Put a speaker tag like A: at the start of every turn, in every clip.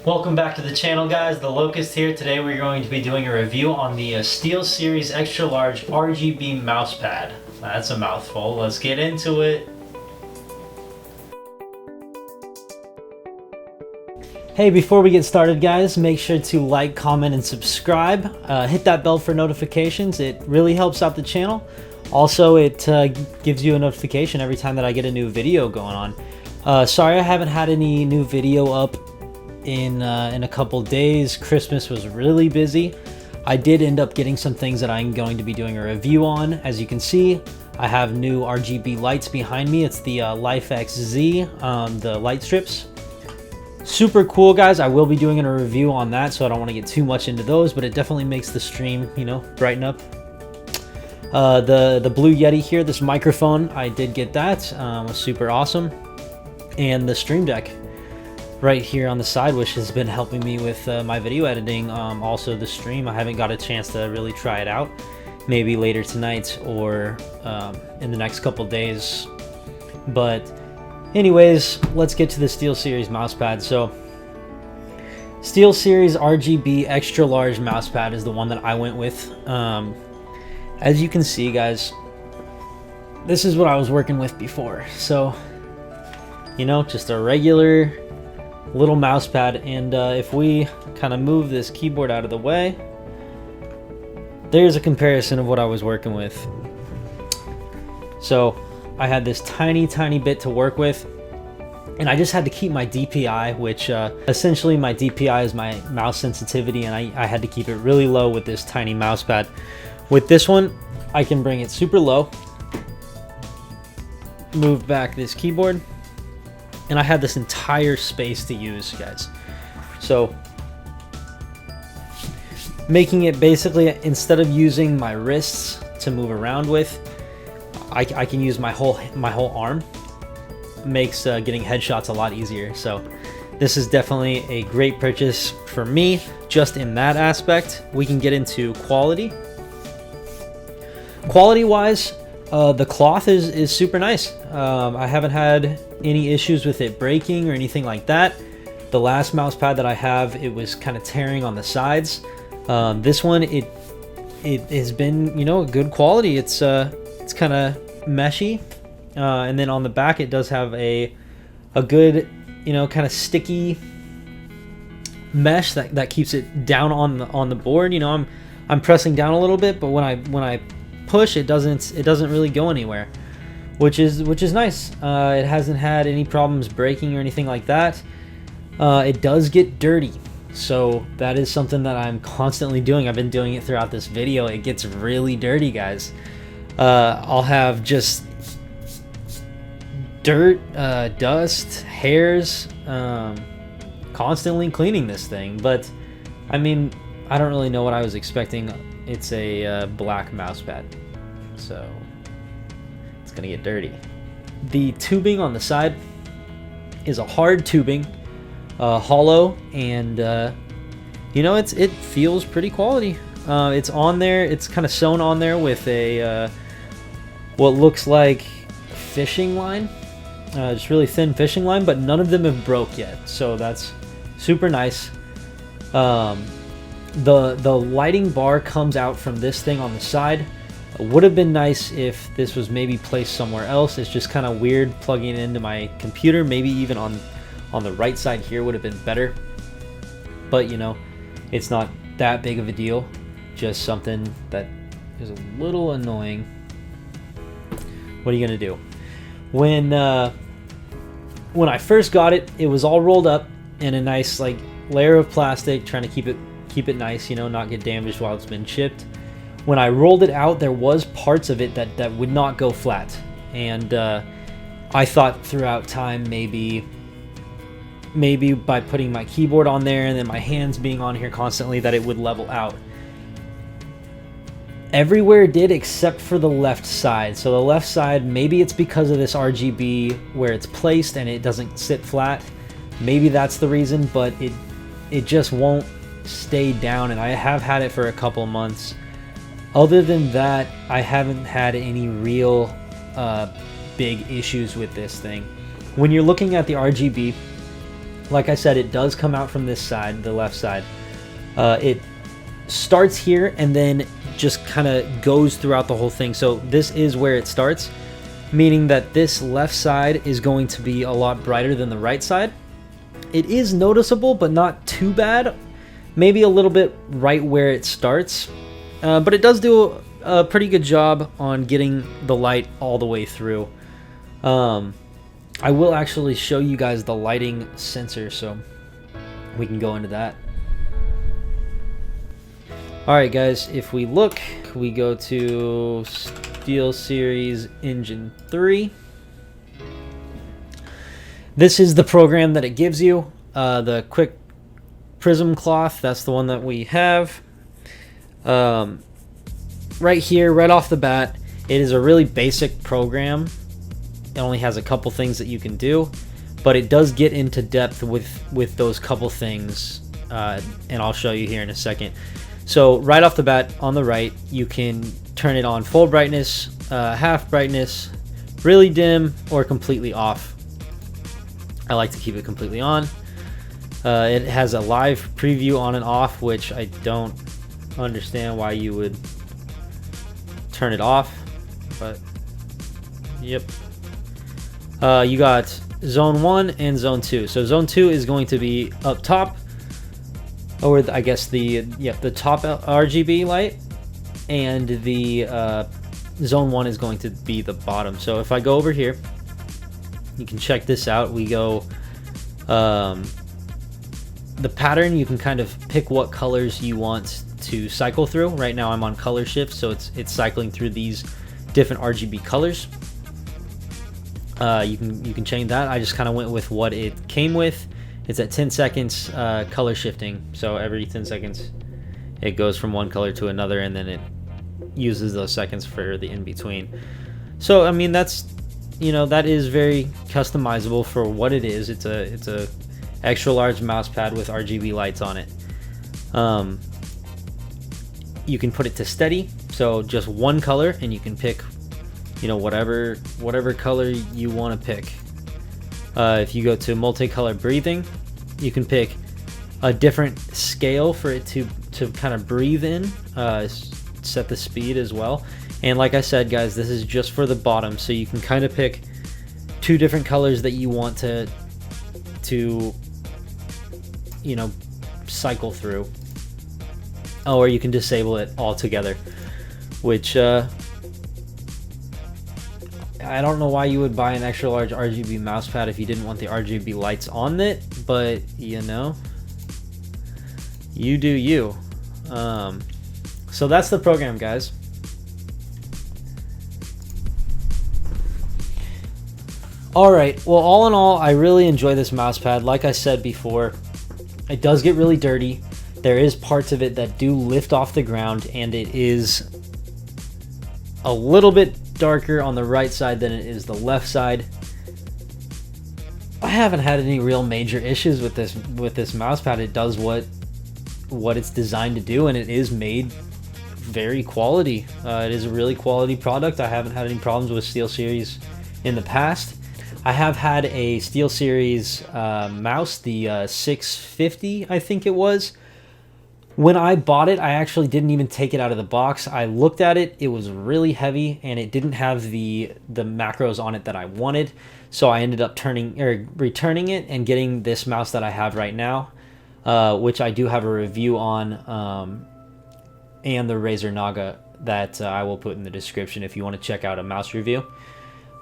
A: Welcome back to the channel, guys. TheLoccust here. Today we're going to be doing a review on the SteelSeries Extra Large RGB mousepad. That's a mouthful. Let's get into it. Hey, before we get started, guys, make sure to like, comment, and subscribe. Hit that bell for notifications. It really helps out the channel. Also, it gives you a notification every time that I get a new video going on. Sorry I haven't had any new video up in a couple days. Christmas was really busy. I did end up getting some things that I'm going to be doing a review on. As you can see, I have new RGB lights behind me. It's the LifeXZ, the light strips. Super cool, guys. I will be doing a review on that, so I don't want to get too much into those, but it definitely makes the stream, you know, brighten up. The Blue Yeti here, this microphone, I did get that. Was super awesome. And the Stream Deck right here on the side, which has been helping me with my video editing. Also the stream, I haven't got a chance to really try it out. Maybe later tonight or in the next couple days. But anyways, let's get to the SteelSeries mousepad. So SteelSeries RGB Extra Large mousepad is the one that I went with. As you can see, guys, this is what I was working with before. So, you know, just a regular little mouse pad. And if we kind of move this keyboard out of the way, there's a comparison of what I was working with. So I had this tiny bit to work with, and I just had to keep my DPI, which essentially my DPI is my mouse sensitivity, and I had to keep it really low with this tiny mouse pad. With this one, I can bring it super low, move back this keyboard, and I had this entire space to use, guys. So making it basically, instead of using my wrists to move around with, I can use my whole arm. Makes getting headshots a lot easier. So this is definitely a great purchase for me, just in that aspect. We can get into quality. Quality wise, the cloth is super nice. I haven't had any issues with it breaking or anything like that. The last mouse pad that I have, it was kind of tearing on the sides. This one, it has been, you know, good quality. It's kind of meshy, and then on the back it does have a good, you know, kind of sticky mesh that keeps it down on the board. You know, I'm pressing down a little bit, but when I push, it doesn't really go anywhere, which is nice. It hasn't had any problems breaking or anything like that. It does get dirty, so that is something that I'm constantly doing. I've been doing it throughout this video. It gets really dirty, guys. I'll have just dirt, dust, hairs, constantly cleaning this thing. But I mean, I don't really know what I was expecting. It's a black mouse pad, so it's gonna get dirty. The tubing on the side is a hard tubing, hollow, and you know, it feels pretty quality. It's on there. It's kind of sewn on there with a what looks like fishing line, just really thin fishing line, but none of them have broke yet, so that's super nice. The lighting bar comes out from this thing on the side. It would have been nice if this was maybe placed somewhere else. It's just kind of weird plugging it into my computer. Maybe even on the right side here would have been better. But you know, it's not that big of a deal. Just something that is a little annoying. What are you gonna do? When I first got it, it was all rolled up in a nice like layer of plastic, trying to keep it nice, you know, not get damaged while it's been shipped. When I rolled it out, there was parts of it that would not go flat, and I thought throughout time maybe by putting my keyboard on there and then my hands being on here constantly that it would level out. Everywhere it did except for the left side. So the left side, maybe it's because of this RGB where it's placed and it doesn't sit flat. Maybe that's the reason, but it just won't stay down, and I have had it for a couple months. Other than that, I haven't had any real big issues with this thing. When you're looking at the RGB, Like I said, it does come out from this side, the left side. It starts here and then just kind of goes throughout the whole thing. So this is where it starts, meaning that this left side is going to be a lot brighter than the right side. It is noticeable, but not too bad. Maybe a little bit right where it starts, but it does do a pretty good job on getting the light all the way through. I will actually show you guys the lighting sensor, so we can go into that. Alright guys, if we look, we go to SteelSeries Engine 3. This is the program that it gives you. The quick prism cloth, that's the one that we have. Right here, right off the bat, it is a really basic program. It only has a couple things that you can do, but it does get into depth with those couple things, and I'll show you here in a second. So right off the bat, on the right, you can turn it on full brightness, half brightness, really dim, or completely off. I like to keep it completely on. It has a live preview on and off, which I don't understand why you would turn it off, but yep. You got zone 1 and zone 2. So zone 2 is going to be up top, or I guess the top RGB light, and the zone 1 is going to be the bottom. So if I go over here, you can check this out. We go the pattern, you can kind of pick what colors you want to cycle through. Right now I'm on color shift, so it's cycling through these different RGB colors. You can change that. I just kind of went with what it came with. It's at 10 seconds color shifting, so every 10 seconds it goes from one color to another, and then it uses those seconds for the in-between. So I mean, that's, you know, that is very customizable for what it is. It's a extra large mouse pad with RGB lights on it. You can put it to steady, so just one color, and you can pick, you know, whatever color you want to pick. If you go to multicolor breathing, you can pick a different scale for it to kind of breathe in, set the speed as well. And like I said, guys, this is just for the bottom, so you can kind of pick two different colors that you want to you know, cycle through. Oh, or you can disable it altogether, which I don't know why you would buy an extra large RGB mouse pad if you didn't want the RGB lights on it, but you know, you do you. So that's the program, guys. Alright, well, all in all, I really enjoy this mouse pad. Like I said before, it does get really dirty. There is parts of it that do lift off the ground, and it is a little bit darker on the right side than it is the left side. I haven't had any real major issues with this mouse pad. It does what it's designed to do, and it is made very quality. It is a really quality product. I haven't had any problems with SteelSeries in the past. I have had a SteelSeries mouse, the 650, I think it was. When I bought it, I actually didn't even take it out of the box. I looked at it, it was really heavy, and it didn't have the macros on it that I wanted. So I ended up returning it and getting this mouse that I have right now, which I do have a review on, and the Razer Naga that I will put in the description if you want to check out a mouse review.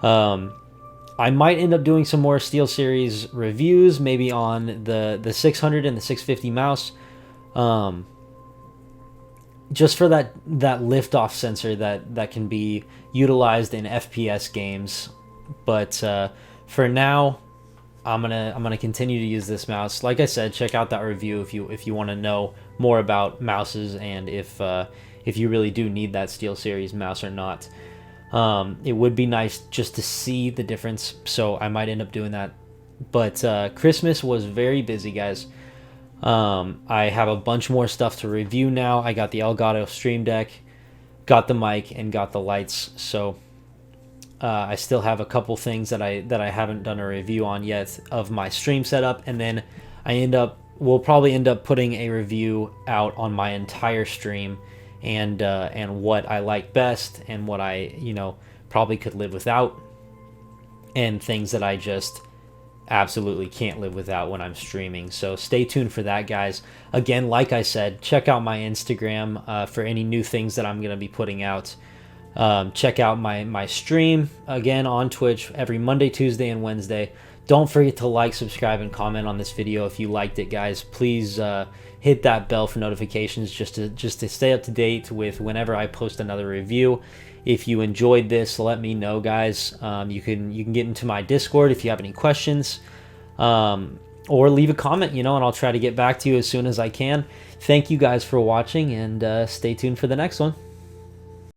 A: I might end up doing some more SteelSeries reviews, maybe on the 600 and the 650 mouse. Just for that liftoff sensor that can be utilized in FPS games. But for now, I'm gonna continue to use this mouse. Like I said, check out that review if you want to know more about mouses, and if you really do need that SteelSeries mouse or not. It would be nice just to see the difference, so I might end up doing that. But Christmas was very busy, guys. I have a bunch more stuff to review now. I got the Elgato Stream Deck, got the mic, and got the lights. So I still have a couple things that I haven't done a review on yet of my stream setup, and then we'll probably end up putting a review out on my entire stream, and what I like best, and what I probably could live without, and things that I just absolutely can't live without when I'm streaming. So stay tuned for that, guys. Again, like I said, check out my Instagram for any new things that I'm going to be putting out. Check out my stream again on Twitch every Monday, Tuesday, and Wednesday. Don't forget to like, subscribe, and comment on this video if you liked it, guys. Please hit that bell for notifications just to stay up to date with whenever I post another review. If you enjoyed this, let me know, guys. You can get into my Discord if you have any questions, or leave a comment, and I'll try to get back to you as soon as I can. Thank you guys for watching, and stay tuned for the next one.